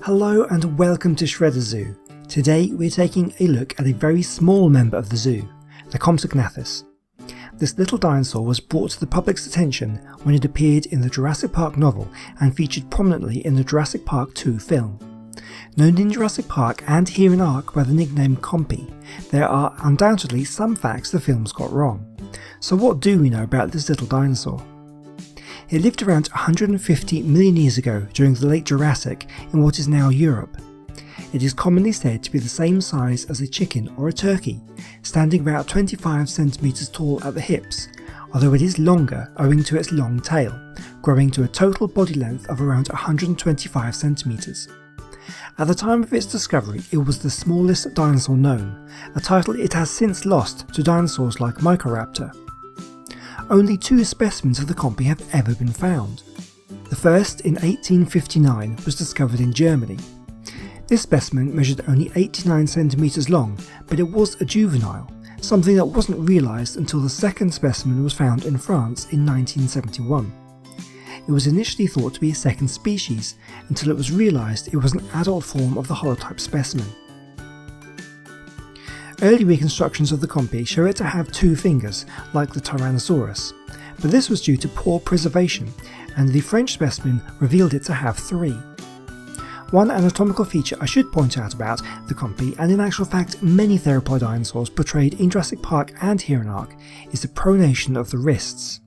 Hello and welcome to Shredder Zoo. Today we're taking a look at a very small member of the zoo, the Compsognathus. This little dinosaur was brought to the public's attention when it appeared in the Jurassic Park novel and featured prominently in the Jurassic Park 2 film. Known in Jurassic Park and here in Ark by the nickname Compy, there are undoubtedly some facts the films got wrong. So what do we know about this little dinosaur? It lived around 150 million years ago during the late Jurassic in what is now Europe. It is commonly said to be the same size as a chicken or a turkey, standing about 25 centimeters tall at the hips, although it is longer owing to its long tail, growing to a total body length of around 125 centimeters. At the time of its discovery, it was the smallest dinosaur known, a title it has since lost to dinosaurs like Microraptor. Only 2 specimens of the Compy have ever been found. The first, in 1859, was discovered in Germany. This specimen measured only 89 centimeters long, but it was a juvenile, something that wasn't realised until the second specimen was found in France in 1971. It was initially thought to be a second species, until it was realised it was an adult form of the holotype specimen. Early reconstructions of the Compy show it to have 2 fingers, like the Tyrannosaurus, but this was due to poor preservation, and the French specimen revealed it to have 3. One anatomical feature I should point out about the Compy, and in actual fact many theropod dinosaurs portrayed in Jurassic Park and here in Ark, is the pronation of the wrists.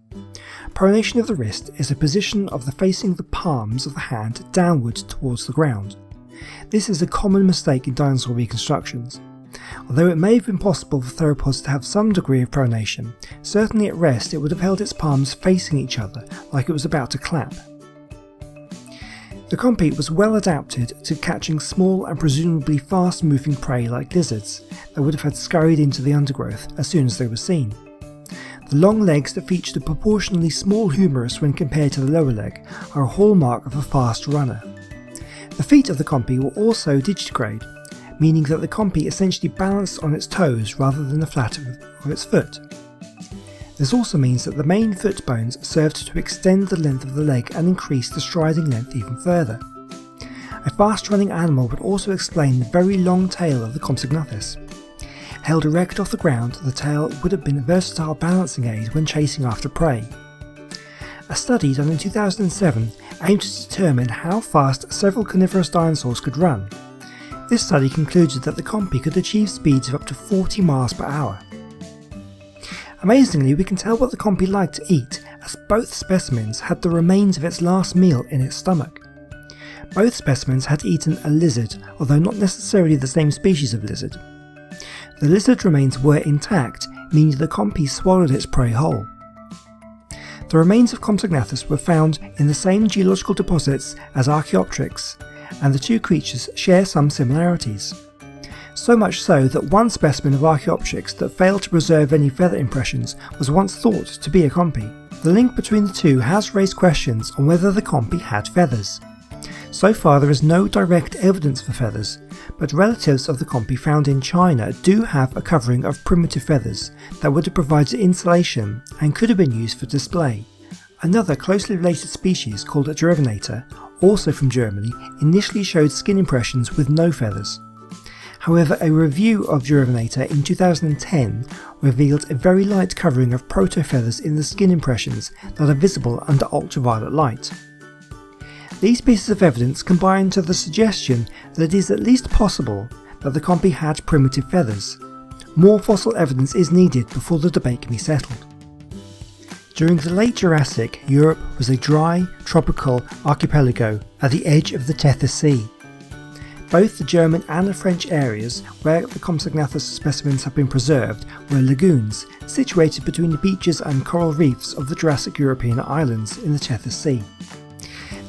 Pronation of the wrist is a position of the facing the palms of the hand downward towards the ground. This is a common mistake in dinosaur reconstructions. Although it may have been possible for theropods to have some degree of pronation, certainly at rest it would have held its palms facing each other like it was about to clap. The Compy was well adapted to catching small and presumably fast-moving prey like lizards that would have had scurried into the undergrowth as soon as they were seen. The long legs that featured a proportionally small humerus when compared to the lower leg are a hallmark of a fast runner. The feet of the Compy were also digitigrade, meaning that the Compy essentially balanced on its toes rather than the flat of its foot. This also means that the main foot bones served to extend the length of the leg and increase the striding length even further. A fast-running animal would also explain the very long tail of the Compsognathus. Held erect off the ground, the tail would have been a versatile balancing aid when chasing after prey. A study done in 2007 aimed to determine how fast several carnivorous dinosaurs could run. This study concluded that the Compy could achieve speeds of up to 40 miles per hour. Amazingly, we can tell what the Compy liked to eat, as both specimens had the remains of its last meal in its stomach. Both specimens had eaten a lizard, although not necessarily the same species of lizard. The lizard remains were intact, meaning the Compy swallowed its prey whole. The remains of Compsognathus were found in the same geological deposits as Archaeopteryx, and the 2 creatures share some similarities. So much so that one specimen of Archaeopteryx that failed to preserve any feather impressions was once thought to be a Compy. The link between the 2 has raised questions on whether the Compy had feathers. So far there is no direct evidence for feathers, but relatives of the Compy found in China do have a covering of primitive feathers that would have provided insulation and could have been used for display. Another closely related species called a Durevinator, also from Germany, initially showed skin impressions with no feathers. However, a review of Durevinator in 2010 revealed a very light covering of proto-feathers in the skin impressions that are visible under ultraviolet light. These pieces of evidence combine to the suggestion that it is at least possible that the Compy had primitive feathers. More fossil evidence is needed before the debate can be settled. During the late Jurassic, Europe was a dry, tropical archipelago at the edge of the Tethys Sea. Both the German and the French areas where the Compsognathus specimens have been preserved were lagoons situated between the beaches and coral reefs of the Jurassic European islands in the Tethys Sea.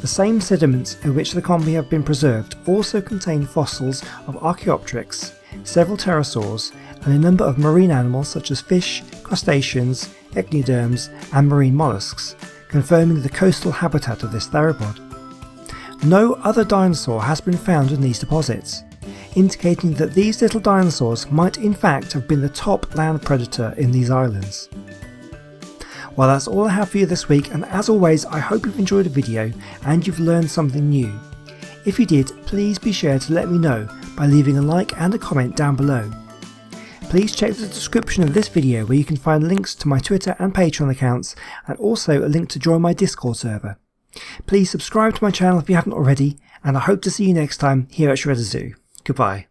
The same sediments in which the Compy have been preserved also contain fossils of Archaeopteryx, several pterosaurs, and a number of marine animals such as fish, crustaceans, echinoderms, and marine mollusks, confirming the coastal habitat of this theropod. No other dinosaur has been found in these deposits, indicating that these little dinosaurs might in fact have been the top land predator in these islands. Well, that's all I have for you this week, and as always I hope you've enjoyed the video and you've learned something new. If you did, please be sure to let me know by leaving a like and a comment down below. Please check the description of this video where you can find links to my Twitter and Patreon accounts, and also a link to join my Discord server. Please subscribe to my channel if you haven't already, and I hope to see you next time here at Shredder Zoo. Goodbye.